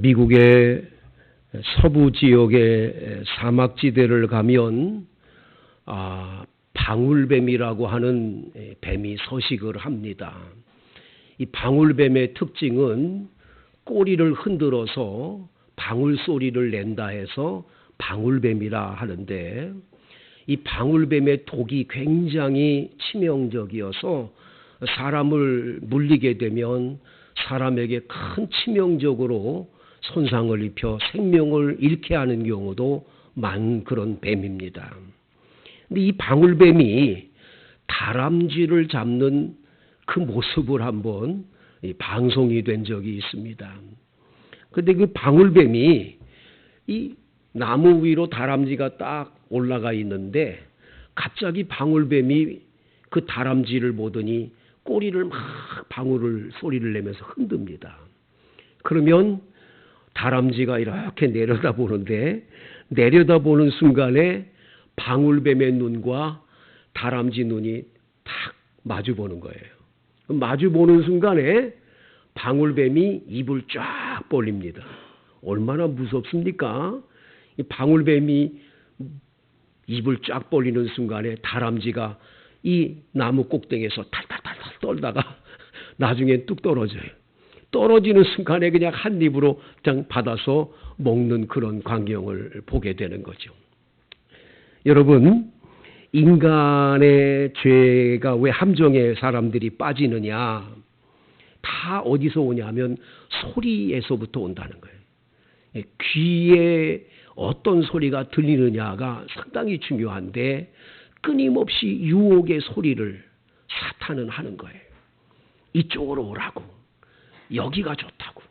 미국의 서부 지역의 사막지대를 가면 방울뱀이라고 하는 뱀이 서식을 합니다. 이 방울뱀의 특징은 꼬리를 흔들어서 방울 소리를 낸다 해서 방울뱀이라 하는데, 이 방울뱀의 독이 굉장히 치명적이어서 사람을 물리게 되면 사람에게 큰 치명적으로 손상을 입혀 생명을 잃게 하는 경우도 많은 그런 뱀입니다. 근데 이 방울뱀이 다람쥐를 잡는 그 모습을 한번 방송이 된 적이 있습니다. 근데 그 방울뱀이 이 나무 위로 다람쥐가 딱 올라가 있는데 갑자기 방울뱀이 그 다람쥐를 보더니 꼬리를 막 방울을 소리를 내면서 흔듭니다. 그러면 다람쥐가 이렇게 내려다보는데, 내려다보는 순간에 방울뱀의 눈과 다람쥐 눈이 탁 마주보는 거예요. 마주보는 순간에 방울뱀이 입을 쫙 벌립니다. 얼마나 무섭습니까? 이 방울뱀이 입을 쫙 벌리는 순간에 다람쥐가 이 나무 꼭대기에서 탈탈탈탈 떨다가 나중에 뚝 떨어져요. 떨어지는 순간에 그냥 한 입으로 그냥 받아서 먹는 그런 광경을 보게 되는 거죠. 여러분, 인간의 죄가 왜 함정에 사람들이 빠지느냐, 다 어디서 오냐면 소리에서부터 온다는 거예요. 귀에 어떤 소리가 들리느냐가 상당히 중요한데, 끊임없이 유혹의 소리를 사탄은 하는 거예요. 이쪽으로 오라고, 여기가 좋다고,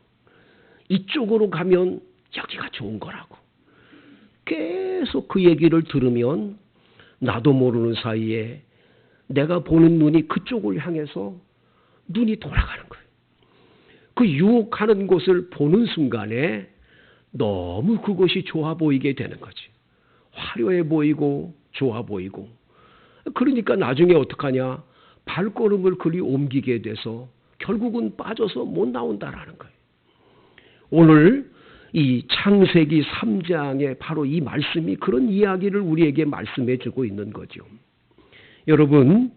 이쪽으로 가면 여기가 좋은 거라고. 계속 그 얘기를 들으면 나도 모르는 사이에 내가 보는 눈이 그쪽을 향해서 눈이 돌아가는 거예요. 그 유혹하는 곳을 보는 순간에 너무 그것이 좋아 보이게 되는 거지. 화려해 보이고 좋아 보이고. 그러니까 나중에 어떡하냐, 발걸음을 그리 옮기게 돼서 결국은 빠져서 못 나온다라는 거예요. 오늘 이 창세기 3장에 바로 이 말씀이 그런 이야기를 우리에게 말씀해 주고 있는 거죠. 여러분,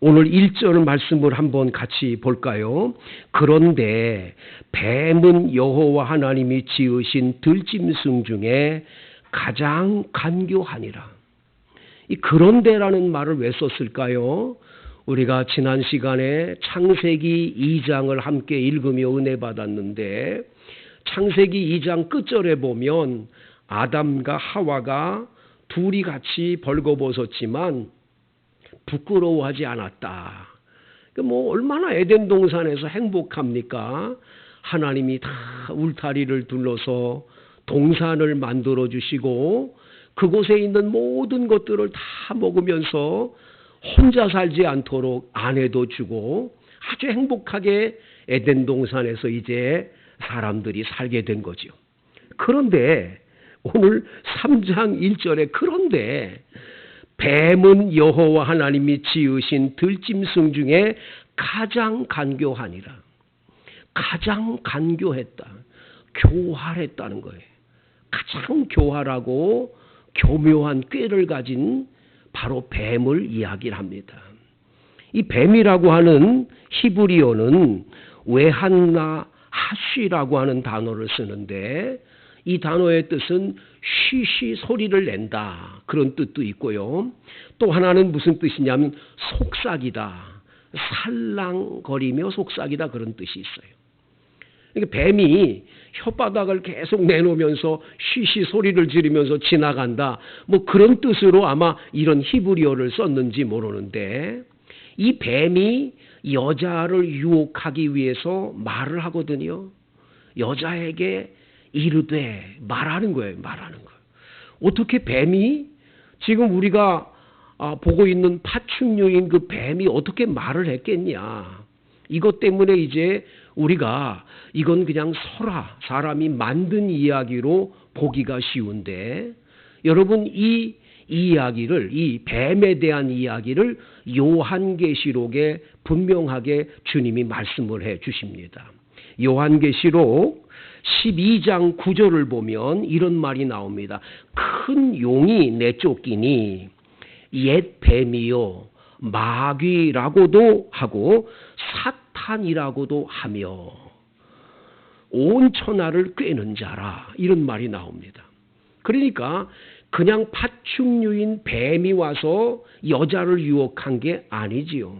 오늘 1절 말씀을 한번 같이 볼까요? 그런데 뱀은 여호와 하나님이 지으신 들짐승 중에 가장 간교하니라. 이 그런데라는 말을 왜 썼을까요? 우리가 지난 시간에 창세기 2장을 함께 읽으며 은혜 받았는데, 창세기 2장 끝절에 보면 아담과 하와가 둘이 같이 벌거벗었지만 부끄러워하지 않았다. 얼마나 에덴 동산에서 행복합니까? 하나님이 다 울타리를 둘러서 동산을 만들어 주시고 그곳에 있는 모든 것들을 다 먹으면서 혼자 살지 않도록 아내도 주고 아주 행복하게 에덴 동산에서 이제 사람들이 살게 된 거죠. 그런데 오늘 3장 1절에 그런데 뱀은 여호와 하나님이 지으신 들짐승 중에 가장 간교하니라. 가장 간교했다. 교활했다는 거예요. 가장 교활하고 교묘한 꾀를 가진 바로 뱀을 이야기를 합니다. 이 뱀이라고 하는 히브리어는 웨한나 하쉬라고 하는 단어를 쓰는데, 이 단어의 뜻은 쉬쉬 소리를 낸다, 그런 뜻도 있고요. 또 하나는 무슨 뜻이냐면 속삭이다, 살랑거리며 속삭이다, 그런 뜻이 있어요. 그러니까 뱀이 혓바닥을 계속 내놓으면서 쉬쉬 소리를 지르면서 지나간다, 그런 뜻으로 아마 이런 히브리어를 썼는지 모르는데, 이 뱀이 여자를 유혹하기 위해서 말을 하거든요. 여자에게 이르되 말하는 거예요. 말하는 거예요. 어떻게 뱀이, 지금 우리가 보고 있는 파충류인 그 뱀이 어떻게 말을 했겠냐. 이것 때문에 이제 우리가 이건 그냥 설화, 사람이 만든 이야기로 보기가 쉬운데, 여러분 이 이야기를, 이 뱀에 대한 이야기를 요한계시록에 분명하게 주님이 말씀을 해 주십니다. 요한계시록 12장 9절을 보면 이런 말이 나옵니다. 큰 용이 내쫓기니 옛 뱀이요 마귀라고도 하고 사탄이라고도 하며 온 천하를 꿰는 자라, 이런 말이 나옵니다. 그러니까 그냥 파충류인 뱀이 와서 여자를 유혹한 게 아니지요.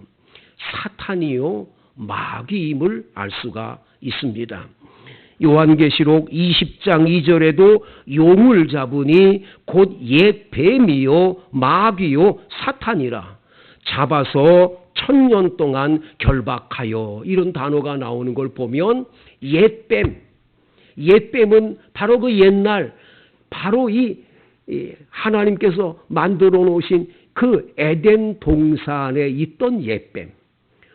사탄이요 마귀임을 알 수가 있습니다. 요한계시록 20장 2절에도 용을 잡으니 곧 옛 뱀이요 마귀요 사탄이라 잡아서 1000년 동안 결박하여, 이런 단어가 나오는 걸 보면 옛뱀은 바로 그 옛날, 바로 이 하나님께서 만들어 놓으신 그 에덴 동산에 있던 옛뱀,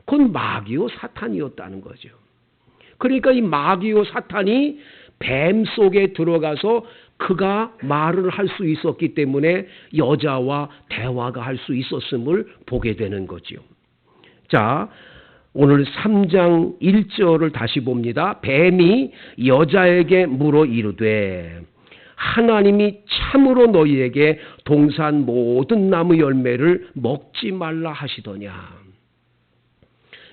그건 마귀요 사탄이었다는 거죠. 그러니까 이 마귀요 사탄이 뱀 속에 들어가서 그가 말을 할 수 있었기 때문에 여자와 대화가 할 수 있었음을 보게 되는 거죠. 자, 오늘 3장 1절을 다시 봅니다. 뱀이 여자에게 물어 이르되 하나님이 참으로 너희에게 동산 모든 나무 열매를 먹지 말라 하시더냐.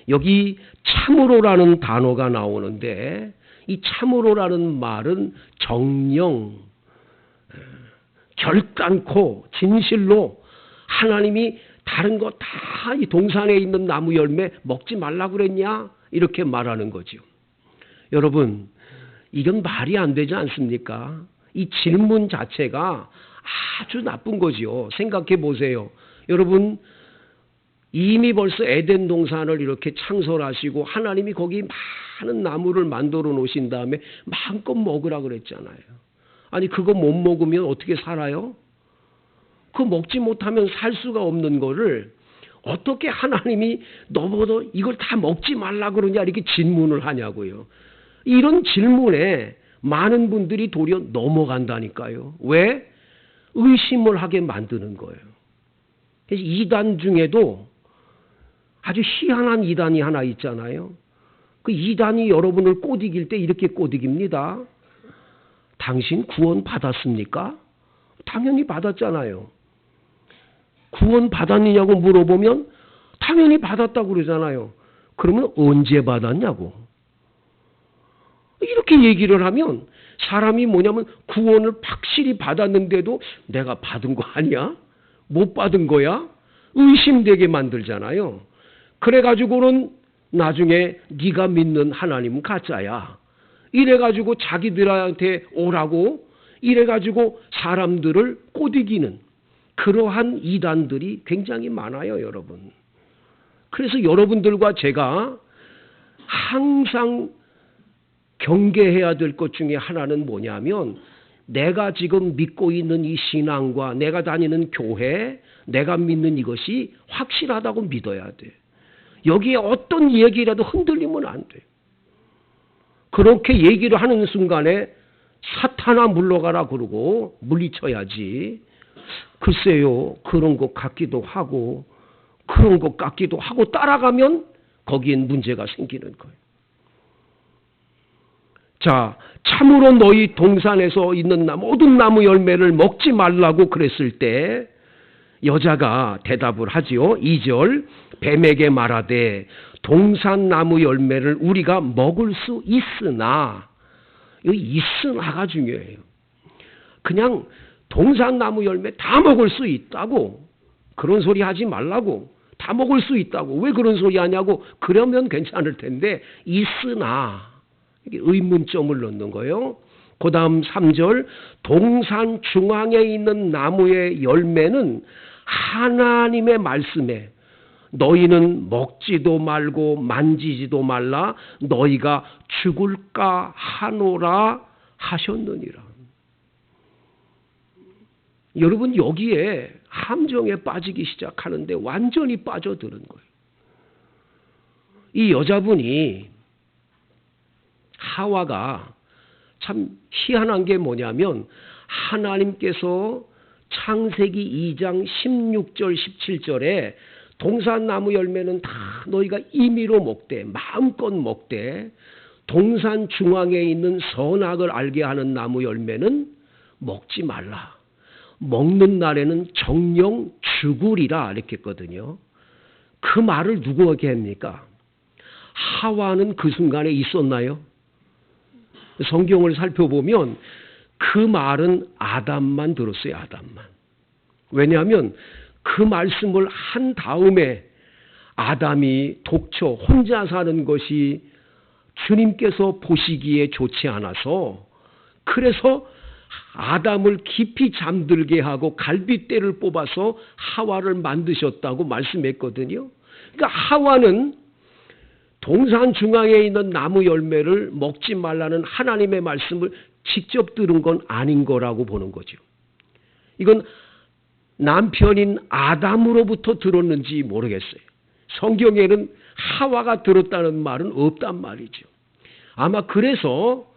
여기 참으로라는 단어가 나오는데, 이 참으로라는 말은 정령, 결단코, 진실로 하나님이 다른 거 다 이 동산에 있는 나무 열매 먹지 말라고 그랬냐? 이렇게 말하는 거죠. 여러분, 이건 말이 안 되지 않습니까? 이 질문 자체가 아주 나쁜 거죠. 생각해 보세요. 여러분, 이미 벌써 에덴 동산을 이렇게 창설하시고 하나님이 거기 많은 나무를 만들어 놓으신 다음에 마음껏 먹으라 그랬잖아요. 아니, 그거 못 먹으면 어떻게 살아요? 그거 먹지 못하면 살 수가 없는 거를 어떻게 하나님이 너보다 이걸 다 먹지 말라 그러냐, 이렇게 질문을 하냐고요. 이런 질문에 많은 분들이 도리어 넘어간다니까요. 왜? 의심을 하게 만드는 거예요. 그래서 이단 중에도 아주 희한한 이단이 하나 있잖아요. 그 이단이 여러분을 꼬드길 때 이렇게 꼬드깁니다. 당신 구원 받았습니까? 당연히 받았잖아요. 구원 받았느냐고 물어보면 당연히 받았다고 그러잖아요. 그러면 언제 받았냐고. 이렇게 얘기를 하면 사람이 뭐냐면 구원을 확실히 받았는데도 내가 받은 거 아니야? 못 받은 거야? 의심되게 만들잖아요. 그래가지고는 나중에 네가 믿는 하나님은 가짜야. 이래가지고 자기들한테 오라고 이래가지고 사람들을 꼬드기는 그러한 이단들이 굉장히 많아요, 여러분. 그래서 여러분들과 제가 항상 경계해야 될 것 중에 하나는 뭐냐면, 내가 지금 믿고 있는 이 신앙과 내가 다니는 교회, 내가 믿는 이것이 확실하다고 믿어야 돼. 여기에 어떤 얘기라도 흔들리면 안 돼. 그렇게 얘기를 하는 순간에 사탄아 물러가라 그러고 물리쳐야지. 글쎄요, 그런 것 같기도 하고 그런 것 같기도 하고 따라가면 거기엔 문제가 생기는 거예요. 자, 참으로 너희 동산에서 있는 모든 나무 열매를 먹지 말라고 그랬을 때 여자가 대답을 하지요. 2절, 뱀에게 말하되 동산 나무 열매를 우리가 먹을 수 있으나, 이 있으나가 중요해요. 그냥 동산 나무 열매 다 먹을 수 있다고, 그런 소리 하지 말라고. 다 먹을 수 있다고 왜 그런 소리 하냐고. 그러면 괜찮을 텐데 있으나, 이게 의문점을 넣는 거예요. 그 다음 3절, 동산 중앙에 있는 나무의 열매는 하나님의 말씀에 너희는 먹지도 말고 만지지도 말라 너희가 죽을까 하노라 하셨느니라. 여러분, 여기에 함정에 빠지기 시작하는데 완전히 빠져드는 거예요. 이 여자분이, 하와가 참 희한한 게 뭐냐면, 하나님께서 창세기 2장 16절 17절에 동산나무 열매는 다 너희가 임의로 먹되 마음껏 먹되 동산 중앙에 있는 선악을 알게 하는 나무 열매는 먹지 말라. 먹는 날에는 정령 죽으리라 이렇게 했거든요. 그 말을 누구에게 합니까? 하와는 그 순간에 있었나요? 성경을 살펴보면 그 말은 아담만 들었어요. 아담만. 왜냐하면 그 말씀을 한 다음에 아담이 독처 혼자 사는 것이 주님께서 보시기에 좋지 않아서 그래서 아담을 깊이 잠들게 하고 갈빗대를 뽑아서 하와를 만드셨다고 말씀했거든요. 그러니까 하와는 동산 중앙에 있는 나무 열매를 먹지 말라는 하나님의 말씀을 직접 들은 건 아닌 거라고 보는 거죠. 이건 남편인 아담으로부터 들었는지 모르겠어요. 성경에는 하와가 들었다는 말은 없단 말이죠. 아마 그래서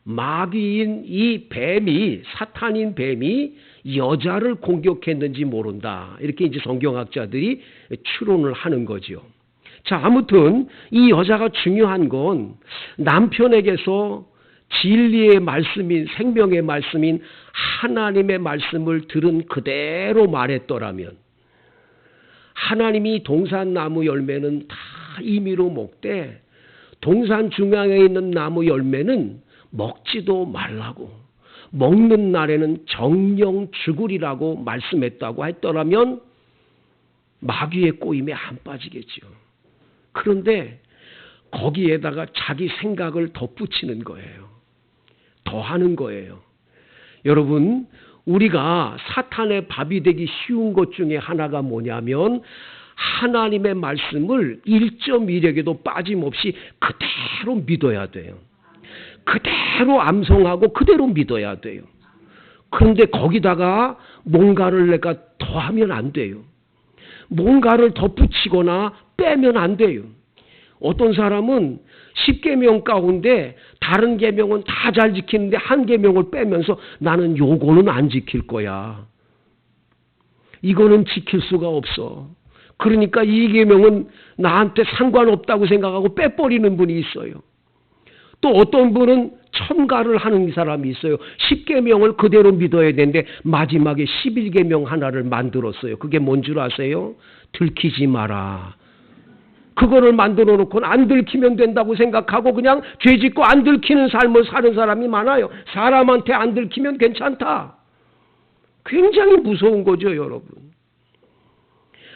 마귀인 이 뱀이, 사탄인 뱀이 여자를 공격했는지 모른다. 이렇게 이제 성경학자들이 추론을 하는 거죠. 자, 아무튼 이 여자가 중요한 건 남편에게서 진리의 말씀인, 생명의 말씀인 하나님의 말씀을 들은 그대로 말했더라면 하나님이 동산나무 열매는 다 임의로 먹되 동산 중앙에 있는 나무 열매는 먹지도 말라고, 먹는 날에는 정령 죽으리라고 말씀했다고 했더라면 마귀의 꼬임에 안 빠지겠죠. 그런데 거기에다가 자기 생각을 덧붙이는 거예요. 더하는 거예요. 여러분, 우리가 사탄의 밥이 되기 쉬운 것 중에 하나가 뭐냐면 하나님의 말씀을 1.1에게도 빠짐없이 그대로 믿어야 돼요. 그대로 암송하고 그대로 믿어야 돼요. 그런데 거기다가 뭔가를 내가 더하면 안 돼요. 뭔가를 덧붙이거나 빼면 안 돼요. 어떤 사람은 10계명 가운데 다른 계명은 다 잘 지키는데 한 계명을 빼면서 나는 요거는 안 지킬 거야. 이거는 지킬 수가 없어. 그러니까 이 계명은 나한테 상관없다고 생각하고 빼버리는 분이 있어요. 또 어떤 분은 첨가를 하는 사람이 있어요. 10계명을 그대로 믿어야 되는데 마지막에 11계명 하나를 만들었어요. 그게 뭔 줄 아세요? 들키지 마라. 그거를 만들어 놓고는 안 들키면 된다고 생각하고 그냥 죄 짓고 안 들키는 삶을 사는 사람이 많아요. 사람한테 안 들키면 괜찮다. 굉장히 무서운 거죠, 여러분.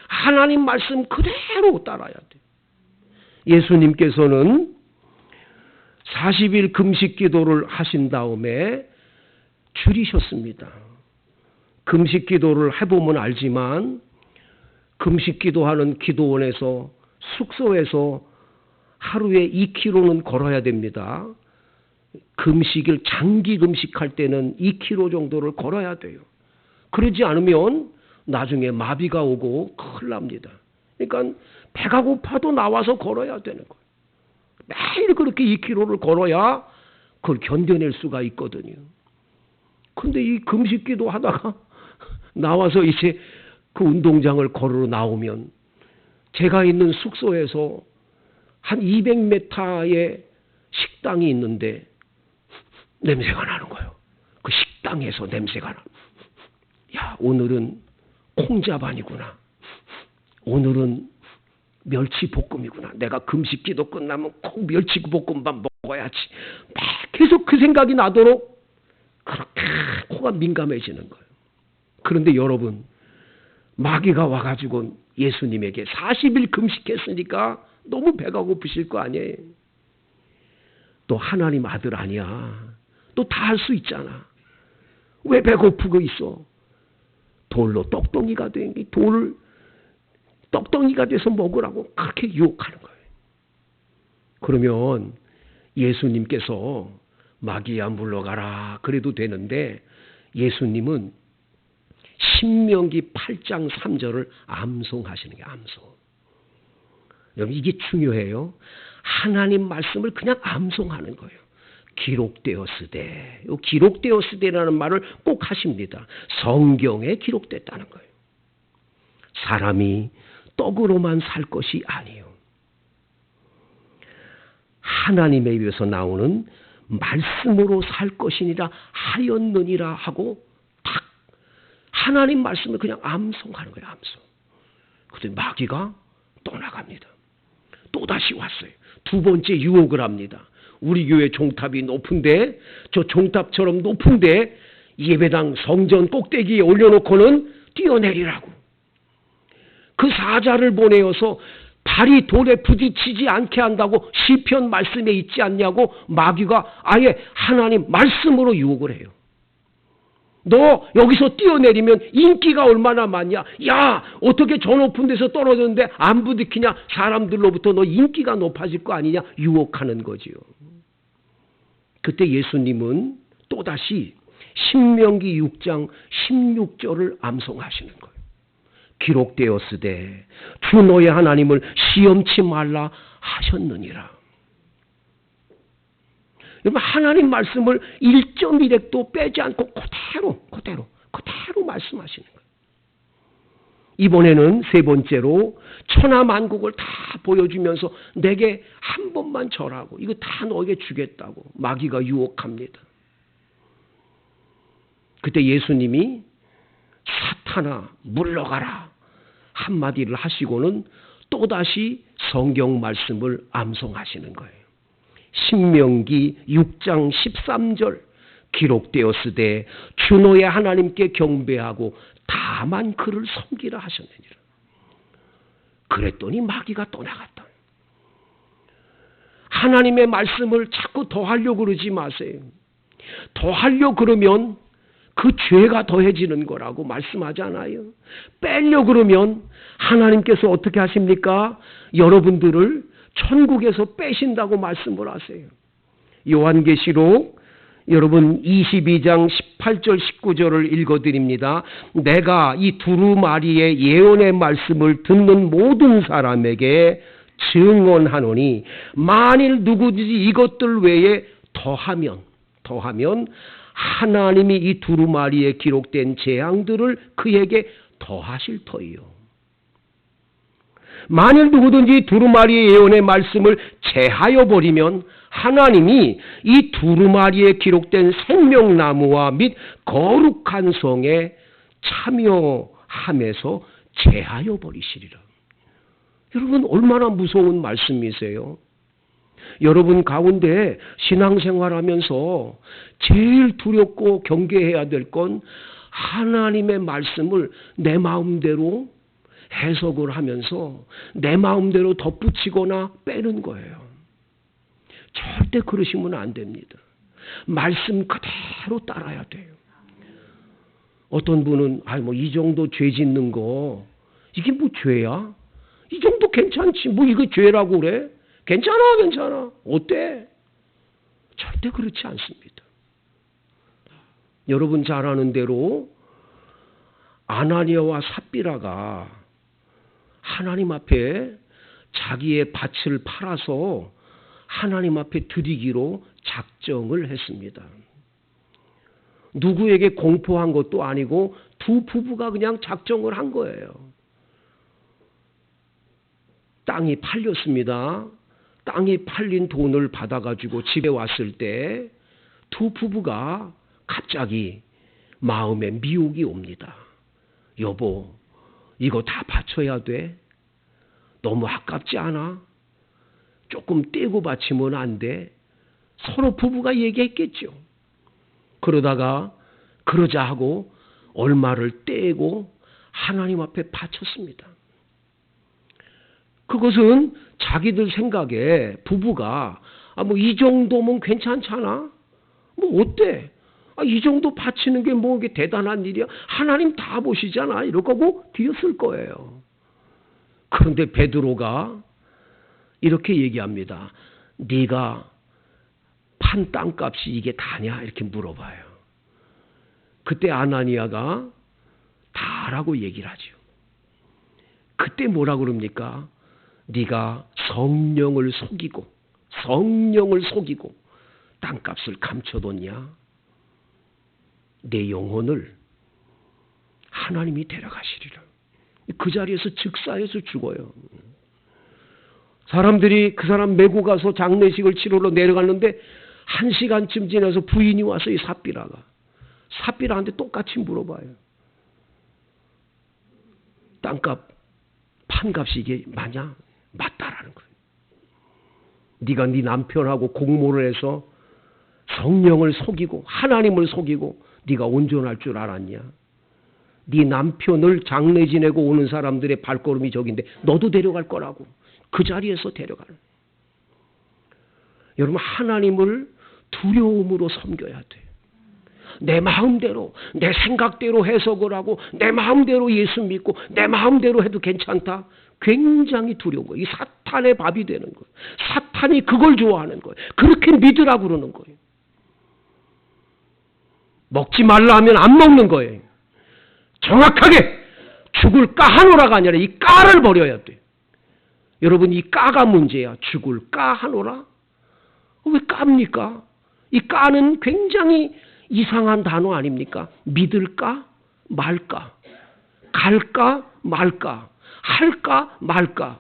하나님 말씀 그대로 따라야 돼요. 예수님께서는 40일 금식 기도를 하신 다음에 줄이셨습니다. 금식 기도를 해보면 알지만 금식 기도하는 기도원에서 숙소에서 하루에 2km는 걸어야 됩니다. 금식을 장기 금식할 때는 2km 정도를 걸어야 돼요. 그러지 않으면 나중에 마비가 오고 큰일 납니다. 그러니까 배가 고파도 나와서 걸어야 되는 거예요. 매일 그렇게 2km를 걸어야 그걸 견뎌낼 수가 있거든요. 그런데 이 금식기도 하다가 나와서 이제 그 운동장을 걸어 나오면 제가 있는 숙소에서 한 200m의 식당이 있는데 냄새가 나는 거예요. 그 식당에서 냄새가 나. 야, 오늘은 콩자반이구나. 오늘은 멸치볶음이구나. 내가 금식기도 끝나면 꼭 멸치볶음밥 먹어야지. 계속 그 생각이 나도록 그렇게 코가 민감해지는 거예요. 그런데 여러분, 마귀가 와가지고 예수님에게 40일 금식했으니까 너무 배가 고프실 거 아니에요. 또 하나님 아들 아니야. 또 다 할 수 있잖아. 왜 배고프고 있어? 돌로 떡덩이가 된 게 돌을 떡덩이가 돼서 먹으라고 그렇게 유혹하는 거예요. 그러면 예수님께서 마귀야 물러가라 그래도 되는데 예수님은 신명기 8장 3절을 암송하시는 게 암송. 여러분 이게 중요해요. 하나님 말씀을 그냥 암송하는 거예요. 기록되었으되, 기록되었으되라는 말을 꼭 하십니다. 성경에 기록됐다는 거예요. 사람이 떡으로만 살 것이 아니요. 하나님의 입에서 나오는 말씀으로 살 것이니라 하였느니라 하고 딱 하나님 말씀을 그냥 암송하는 거예요. 암송. 그런데 마귀가 떠나갑니다. 또다시 왔어요. 두 번째 유혹을 합니다. 우리 교회 종탑이 높은데, 저 종탑처럼 높은데 예배당 성전 꼭대기에 올려놓고는 뛰어내리라고. 그 사자를 보내어서 발이 돌에 부딪히지 않게 한다고 시편 말씀에 있지 않냐고 마귀가 아예 하나님 말씀으로 유혹을 해요. 너 여기서 뛰어내리면 인기가 얼마나 많냐. 야, 어떻게 저 높은 데서 떨어졌는데 안 부딪히냐. 사람들로부터 너 인기가 높아질 거 아니냐. 유혹하는 거지요. 그때 예수님은 또다시 신명기 6장 16절을 암송하시는 거예요. 기록되었으되 주 너의 하나님을 시험치 말라 하셨느니라. 여러분, 하나님 말씀을 1.1획도 빼지 않고 그대로 말씀하시는 거예요. 이번에는 세 번째로 천하만국을 다 보여주면서 내게 한 번만 절하고 이거 다 너에게 주겠다고 마귀가 유혹합니다. 그때 예수님이 사탄아 물러가라 한마디를 하시고는 또다시 성경 말씀을 암송하시는 거예요. 신명기 6장 13절 기록되었으되 주 너의 하나님께 경배하고 다만 그를 섬기라 하셨느니라. 그랬더니 마귀가 떠나갔다. 하나님의 말씀을 자꾸 더하려고 그러지 마세요. 더하려고 그러면 그 죄가 더해지는 거라고 말씀하잖아요. 빼려고 그러면 하나님께서 어떻게 하십니까? 여러분들을 천국에서 빼신다고 말씀을 하세요. 요한계시록 여러분 22장 18절 19절을 읽어드립니다. 내가 이 두루마리의 예언의 말씀을 듣는 모든 사람에게 증언하노니 만일 누구든지 이것들 외에 더하면 하나님이 이 두루마리에 기록된 재앙들을 그에게 더하실 터이요. 만일 누구든지 두루마리의 예언의 말씀을 제하여 버리면 하나님이 이 두루마리에 기록된 생명나무와 및 거룩한 성에 참여하면서 제하여 버리시리라. 여러분, 얼마나 무서운 말씀이세요? 여러분 가운데 신앙생활하면서 제일 두렵고 경계해야 될 건 하나님의 말씀을 내 마음대로 해석을 하면서 내 마음대로 덧붙이거나 빼는 거예요. 절대 그러시면 안 됩니다. 말씀 그대로 따라야 돼요. 어떤 분은 이 정도 죄 짓는 거 이게 뭐 죄야? 이 정도 괜찮지. 뭐 이거 죄라고 그래? 괜찮아. 어때? 절대 그렇지 않습니다. 여러분 잘 아는 대로 아나니아와 삽비라가 하나님 앞에 자기의 밭을 팔아서 하나님 앞에 드리기로 작정을 했습니다. 누구에게 공포한 것도 아니고 두 부부가 그냥 작정을 한 거예요. 땅이 팔렸습니다. 땅이 팔린 돈을 받아가지고 집에 왔을 때 두 부부가 갑자기 마음에 미혹이 옵니다. 여보, 이거 다 바쳐야 돼? 너무 아깝지 않아? 조금 떼고 바치면 안 돼? 서로 부부가 얘기했겠죠. 그러자 하고 얼마를 떼고 하나님 앞에 바쳤습니다. 그것은 자기들 생각에 부부가 이 정도면 괜찮잖아? 뭐 어때? 이 정도 바치는 게 뭐 이게 대단한 일이야? 하나님 다 보시잖아. 이럴 거고 뒤였을 거예요. 그런데 베드로가 이렇게 얘기합니다. 네가 판 땅값이 이게 다냐? 이렇게 물어봐요. 그때 아나니아가 다라고 얘기를 하죠. 그때 뭐라 그럽니까? 네가 성령을 속이고 땅값을 감춰뒀냐? 내 영혼을 하나님이 데려가시리라. 그 자리에서 즉사해서 죽어요. 사람들이 그 사람 메고 가서 장례식을 치르러 내려갔는데 1시간쯤 지나서 부인이 와서 이 삽비라한테 똑같이 물어봐요. 땅값, 판값이 이게 맞냐? 맞다라는 거예요. 네가 네 남편하고 공모를 해서 성령을 속이고 하나님을 속이고 네가 온전할 줄 알았냐? 네 남편을 장례 지내고 오는 사람들의 발걸음이 저긴데 너도 데려갈 거라고. 그 자리에서 데려가는. 여러분, 하나님을 두려움으로 섬겨야 돼. 내 마음대로, 내 생각대로 해석을 하고 내 마음대로 예수 믿고 내 마음대로 해도 괜찮다. 굉장히 두려운 거예요. 이 사탄의 밥이 되는 거예요. 사탄이 그걸 좋아하는 거예요. 그렇게 믿으라고 그러는 거예요. 먹지 말라 하면 안 먹는 거예요. 정확하게 죽을 까 하노라가 아니라 이 까를 버려야 돼. 여러분, 이 까가 문제야. 죽을 까 하노라? 왜 까입니까? 이 까는 굉장히 이상한 단어 아닙니까? 믿을까 말까, 갈까 말까, 할까 말까.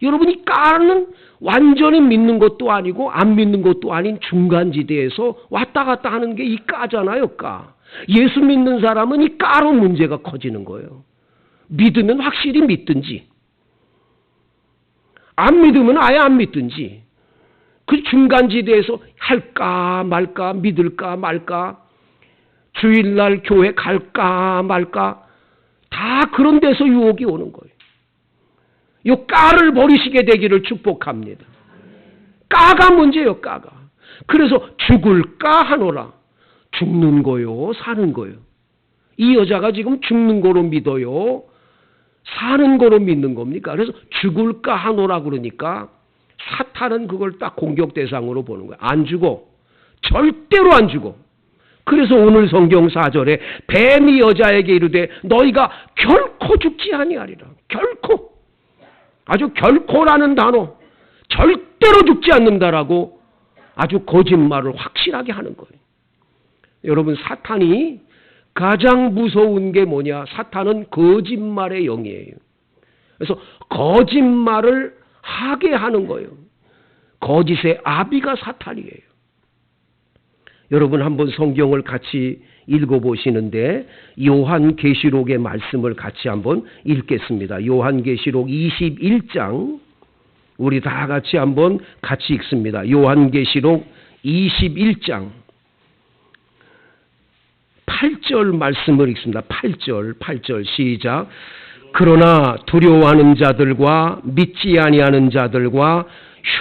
여러분, 이 까는 완전히 믿는 것도 아니고 안 믿는 것도 아닌 중간지대에서 왔다 갔다 하는 게 이 까잖아요. 까. 예수 믿는 사람은 이 까로 문제가 커지는 거예요. 믿으면 확실히 믿든지 안 믿으면 아예 안 믿든지 그 중간지대에서 할까 말까, 믿을까 말까, 주일날 교회 갈까 말까, 다 그런 데서 유혹이 오는 거예요. 이 까를 버리시게 되기를 축복합니다. 까가 문제예요. 까가. 그래서 죽을까 하노라. 죽는 거요, 사는 거요. 이 여자가 지금 죽는 거로 믿어요, 사는 거로 믿는 겁니까? 그래서 죽을까 하노라 그러니까 사탄은 그걸 딱 공격 대상으로 보는 거예요. 안 죽어. 절대로 안 죽어. 그래서 오늘 성경 4절에 뱀이 여자에게 이르되 너희가 결코 죽지 아니하리라. 결코. 아주 결코라는 단어. 절대로 죽지 않는다라고 아주 거짓말을 확실하게 하는 거예요. 여러분, 사탄이 가장 무서운 게 뭐냐? 사탄은 거짓말의 영이에요. 그래서 거짓말을 하게 하는 거예요. 거짓의 아비가 사탄이에요. 여러분, 한번 성경을 같이 읽어보시는데 요한계시록의 말씀을 같이 한번 읽겠습니다. 요한계시록 21장 우리 다 같이 한번 같이 읽습니다. 요한계시록 21장 8절 말씀을 읽습니다. 8절 시작. 그러나 두려워하는 자들과 믿지 아니하는 자들과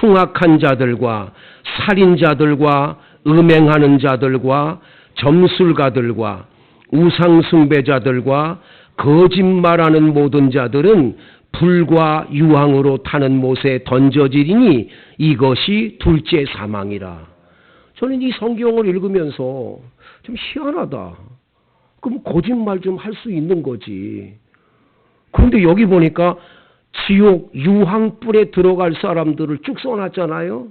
흉악한 자들과 살인자들과 음행하는 자들과 점술가들과 우상숭배자들과 거짓말하는 모든 자들은 불과 유황으로 타는 못에 던져지리니 이것이 둘째 사망이라. 저는 이 성경을 읽으면서 좀 희한하다. 그럼 거짓말 좀 할 수 있는 거지. 그런데 여기 보니까 지옥 유황불에 들어갈 사람들을 쭉 써놨잖아요.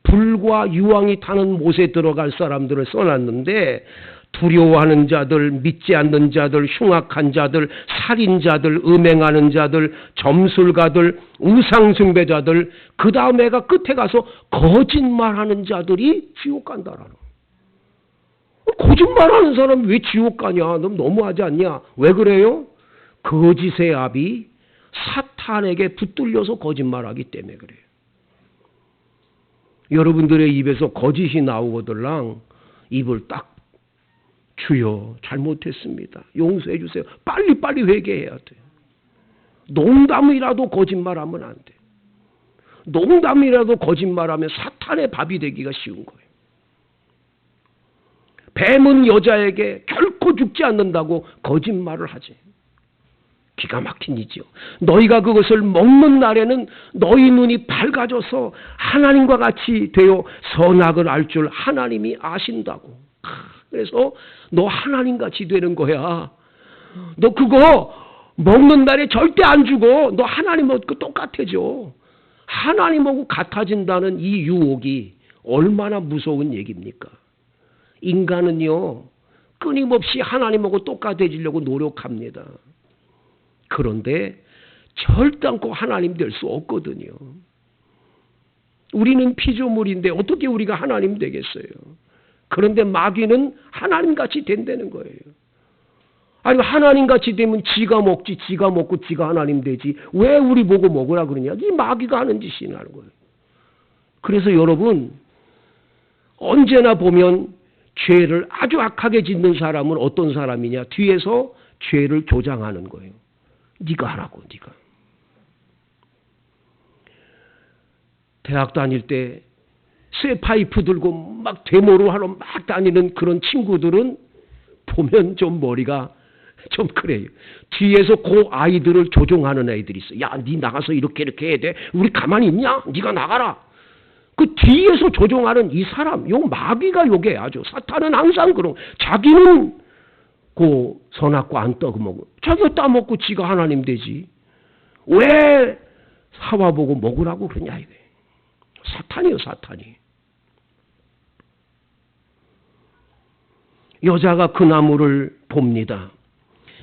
불과 유황이 타는 못에 들어갈 사람들을 써놨는데 두려워하는 자들, 믿지 않는 자들, 흉악한 자들, 살인자들, 음행하는 자들, 점술가들, 우상숭배자들, 그 다음에가 끝에 가서 거짓말하는 자들이 지옥 간다라는 거예요. 거짓말하는 사람이 왜 지옥 가냐? 너무하지 않냐? 왜 그래요? 거짓의 압이 사탄에게 붙들려서 거짓말하기 때문에 그래요. 여러분들의 입에서 거짓이 나오거들랑 입을 딱 주여 잘못했습니다. 용서해 주세요. 빨리빨리 회개해야 돼. 농담이라도 거짓말하면 안 돼. 농담이라도 거짓말하면 사탄의 밥이 되기가 쉬운 거예요. 뱀은 여자에게 결코 죽지 않는다고 거짓말을 하지. 기가 막힌 이지요. 너희가 그것을 먹는 날에는 너희 눈이 밝아져서 하나님과 같이 되어 선악을 알 줄 하나님이 아신다고. 그래서 너 하나님같이 되는 거야. 너 그거 먹는 날에 절대 안 죽어. 너 하나님하고 똑같아져. 하나님하고 같아진다는 이 유혹이 얼마나 무서운 얘기입니까? 인간은요, 끊임없이 하나님하고 똑같아지려고 노력합니다. 그런데 절대 않고 하나님 될 수 없거든요. 우리는 피조물인데 어떻게 우리가 하나님 되겠어요? 그런데 마귀는 하나님같이 된다는 거예요. 아니 하나님같이 되면 지가 먹지, 지가 먹고 지가 하나님 되지. 왜 우리 보고 먹으라 그러냐? 이 마귀가 하는 짓이라는 거예요. 그래서 여러분 언제나 보면 죄를 아주 악하게 짓는 사람은 어떤 사람이냐? 뒤에서 죄를 조장하는 거예요. 네가 하라고, 네가. 대학 다닐 때 쇠파이프 들고 막 데모를 하러 막 다니는 그런 친구들은 보면 좀 머리가 좀 그래요. 뒤에서 그 아이들을 조종하는 애들이 있어. 야, 네 나가서 이렇게 해야 돼. 우리 가만히 있냐? 네가 나가라. 그 뒤에서 조종하는 이 사람, 요 마귀가 요게 아주 사탄은 항상 그런 자기는 그 선악과 안 떠먹고 자기가 따먹고 지가 하나님 되지. 왜 사와 보고 먹으라고 그러냐 이게. 사탄이요, 사탄이. 여자가 그 나무를 봅니다.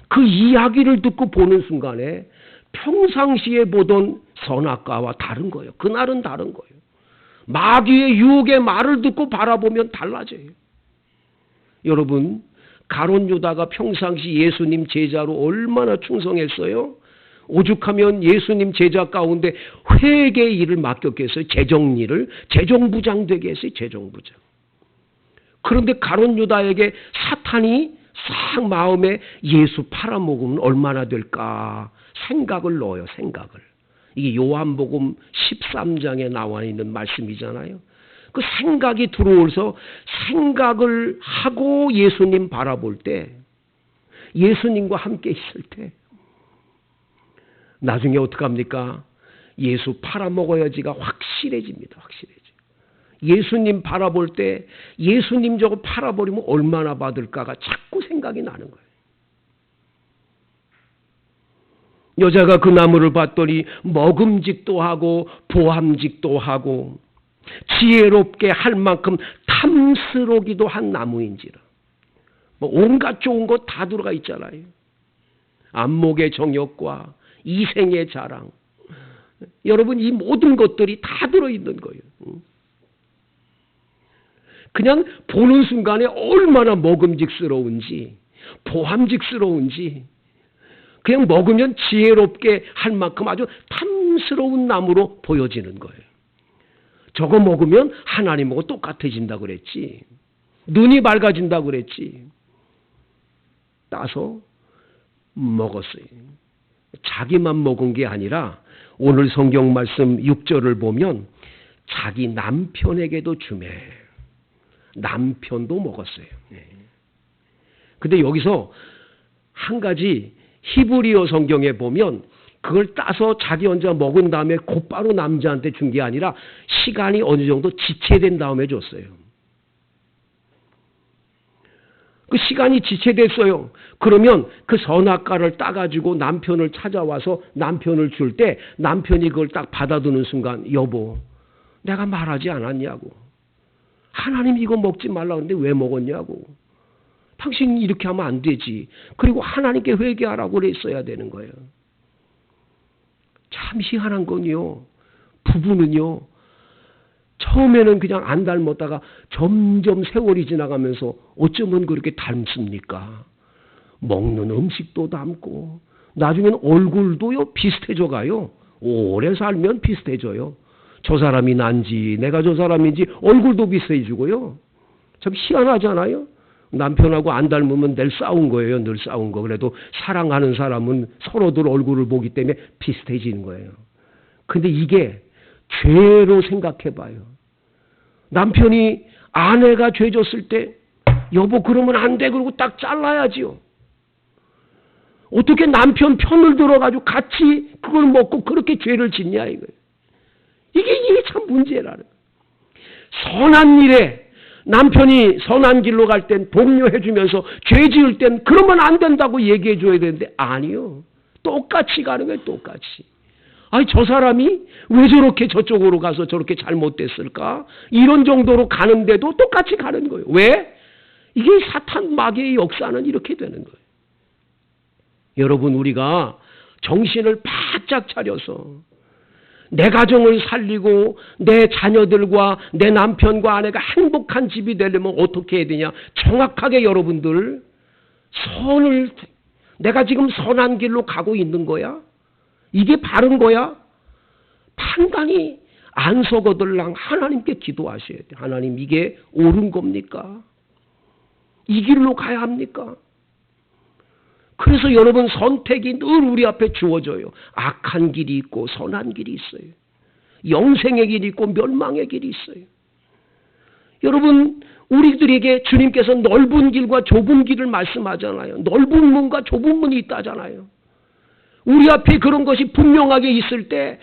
그 이야기를 듣고 보는 순간에 평상시에 보던 선악과와 다른 거예요. 그날은 다른 거예요. 마귀의 유혹의 말을 듣고 바라보면 달라져요. 여러분, 가룟 유다가 평상시 예수님 제자로 얼마나 충성했어요? 오죽하면 예수님 제자 가운데 회개 일을 맡겼겠어요. 재정 일을. 재정부장 되게 했어요. 재정부장. 그런데 가룟 유다에게 사탄이 싹 마음에 예수 팔아먹으면 얼마나 될까 생각을 넣어요. 생각을. 이게 요한복음 13장에 나와 있는 말씀이잖아요. 그 생각이 들어오면서 생각을 하고 예수님 바라볼 때, 예수님과 함께 있을 때 나중에 어떡합니까? 예수 팔아먹어야지가 확실해집니다. 확실해져. 예수님 바라볼 때 예수님 저거 팔아버리면 얼마나 받을까가 자꾸 생각이 나는 거예요. 여자가 그 나무를 봤더니 먹음직도 하고 보암직도 하고 지혜롭게 할 만큼 탐스러기도 한 나무인지라. 뭐 온갖 좋은 것 다 들어가 있잖아요. 안목의 정욕과 이생의 자랑. 여러분 이 모든 것들이 다 들어있는 거예요. 그냥 보는 순간에 얼마나 먹음직스러운지 보암직스러운지 그냥 먹으면 지혜롭게 할 만큼 아주 탐스러운 나무로 보여지는 거예요. 저거 먹으면 하나님하고 똑같아진다고 그랬지. 눈이 밝아진다고 그랬지. 따서 먹었어요. 자기만 먹은 게 아니라 오늘 성경 말씀 6절을 보면 자기 남편에게도 주매. 남편도 먹었어요. 근데 여기서 한 가지 히브리어 성경에 보면 그걸 따서 자기 혼자 먹은 다음에 곧바로 남자한테 준 게 아니라 시간이 어느 정도 지체된 다음에 줬어요. 그 시간이 지체됐어요. 그러면 그 선악과를 따가지고 남편을 찾아와서 남편을 줄 때 남편이 그걸 딱 받아두는 순간 여보 내가 말하지 않았냐고. 하나님 이거 먹지 말라고 했는데 왜 먹었냐고. 당신이 이렇게 하면 안 되지. 그리고 하나님께 회개하라고 그랬어야 되는 거예요. 참 희한한 건요. 부부는요. 처음에는 그냥 안 닮았다가 점점 세월이 지나가면서 어쩌면 그렇게 닮습니까? 먹는 음식도 닮고 나중에는 얼굴도요 비슷해져 가요. 오래 살면 비슷해져요. 저 사람이 난지 내가 저 사람인지 얼굴도 비슷해지고요. 참 희한하잖아요. 남편하고 안 닮으면 늘 싸운 거예요. 늘 싸운 거. 그래도 사랑하는 사람은 서로들 얼굴을 보기 때문에 비슷해지는 거예요. 근데 이게 죄로 생각해 봐요. 남편이 아내가 죄 졌을 때 여보 그러면 안 돼. 그러고 딱 잘라야지요. 어떻게 남편 편을 들어가지고 같이 그걸 먹고 그렇게 죄를 짓냐 이거예요. 이게 참 문제라는 거예요. 선한 일에 남편이 선한 길로 갈 땐 독려해 주면서 죄 지을 땐 그러면 안 된다고 얘기해 줘야 되는데 아니요. 똑같이 가는 거예요. 똑같이. 아니 저 사람이 왜 저렇게 저쪽으로 가서 저렇게 잘못됐을까? 이런 정도로 가는데도 똑같이 가는 거예요. 왜? 이게 사탄 마귀의 역사는 이렇게 되는 거예요. 여러분 우리가 정신을 바짝 차려서 내 가정을 살리고 내 자녀들과 내 남편과 아내가 행복한 집이 되려면 어떻게 해야 되냐? 정확하게 여러분들 내가 지금 선한 길로 가고 있는 거야? 이게 바른 거야? 판단이 안 서거들랑 하나님께 기도하셔야 돼. 하나님, 이게 옳은 겁니까? 이 길로 가야 합니까? 그래서 여러분, 선택이 늘 우리 앞에 주어져요. 악한 길이 있고 선한 길이 있어요. 영생의 길이 있고 멸망의 길이 있어요. 여러분, 우리들에게 주님께서 넓은 길과 좁은 길을 말씀하잖아요. 넓은 문과 좁은 문이 있다잖아요. 우리 앞에 그런 것이 분명하게 있을 때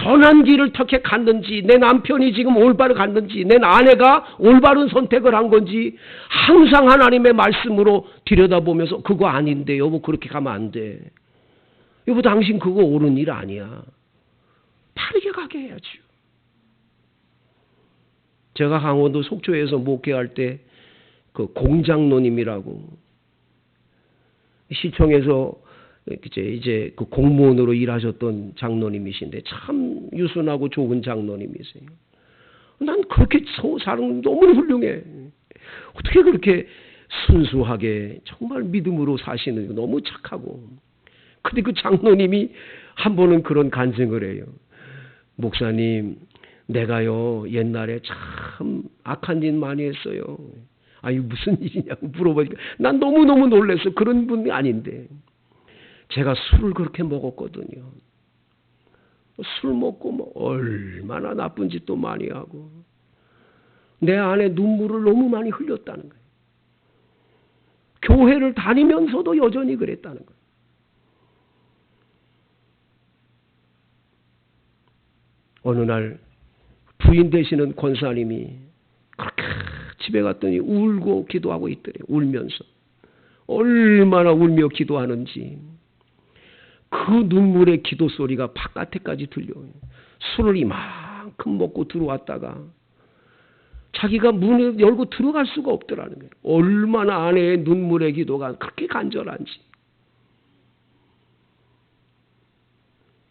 선한 길을 어떻게 갔는지, 내 남편이 지금 올바로 갔는지, 내 아내가 올바른 선택을 한 건지 항상 하나님의 말씀으로 들여다보면서 그거 아닌데 여보, 그렇게 가면 안 돼. 여보, 당신 그거 옳은 일 아니야. 바르게 가게 해야죠. 제가 강원도 속초에서 목회할 때 그 공장노님이라고 시청에서 이제 그 공무원으로 일하셨던 장로님이신데 참 유순하고 좋은 장로님이세요. 난 그렇게 사람 너무 훌륭해. 어떻게 그렇게 순수하게 정말 믿음으로 사시는 거 너무 착하고. 근데 그 장로님이 한 번은 그런 간증을 해요. 목사님, 내가요 옛날에 참 악한 일 많이 했어요. 아니 무슨 일이냐고 물어보니까 난 너무너무 놀랐어. 그런 분이 아닌데 제가 술을 그렇게 먹었거든요. 술 먹고 뭐 얼마나 나쁜 짓도 많이 하고 내 안에 눈물을 너무 많이 흘렸다는 거예요. 교회를 다니면서도 여전히 그랬다는 거예요. 어느 날 부인 되시는 권사님이 그렇게 집에 갔더니 울고 기도하고 있더래요. 울면서. 얼마나 울며 기도하는지. 그 눈물의 기도 소리가 바깥에까지 들려요. 술을 이만큼 먹고 들어왔다가 자기가 문을 열고 들어갈 수가 없더라는 거예요. 얼마나 아내의 눈물의 기도가 그렇게 간절한지.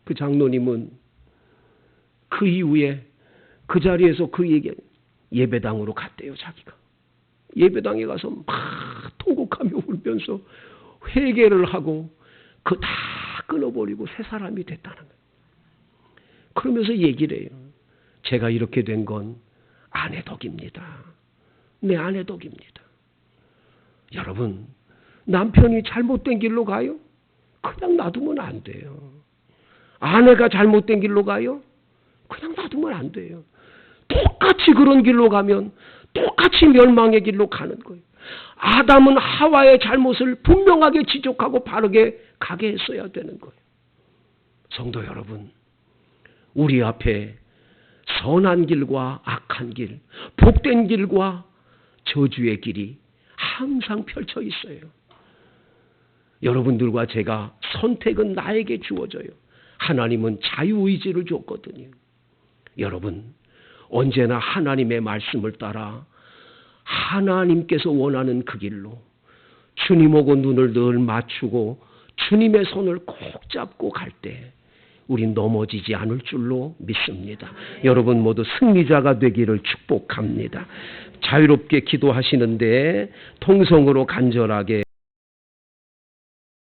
그 장로님은 그 이후에 그 자리에서 그 예배당으로 갔대요. 자기가. 예배당에 가서 막 통곡하며 울면서 회개를 하고 그 다 끊어버리고 새 사람이 됐다는 거예요. 그러면서 얘기를 해요. 제가 이렇게 된 건 아내 덕입니다. 내 아내 덕입니다. 여러분, 남편이 잘못된 길로 가요? 그냥 놔두면 안 돼요. 아내가 잘못된 길로 가요? 그냥 놔두면 안 돼요. 똑같이 그런 길로 가면 똑같이 멸망의 길로 가는 거예요. 아담은 하와의 잘못을 분명하게 지적하고 바르게 가게 했어야 되는 거예요. 성도 여러분, 우리 앞에 선한 길과 악한 길, 복된 길과 저주의 길이 항상 펼쳐 있어요. 여러분들과 제가 선택은 나에게 주어져요. 하나님은 자유의지를 줬거든요. 여러분, 언제나 하나님의 말씀을 따라 하나님께서 원하는 그 길로 주님하고 눈을 늘 맞추고 주님의 손을 꼭 잡고 갈 때 우린 넘어지지 않을 줄로 믿습니다. 여러분 모두 승리자가 되기를 축복합니다. 자유롭게 기도하시는데 통성으로 간절하게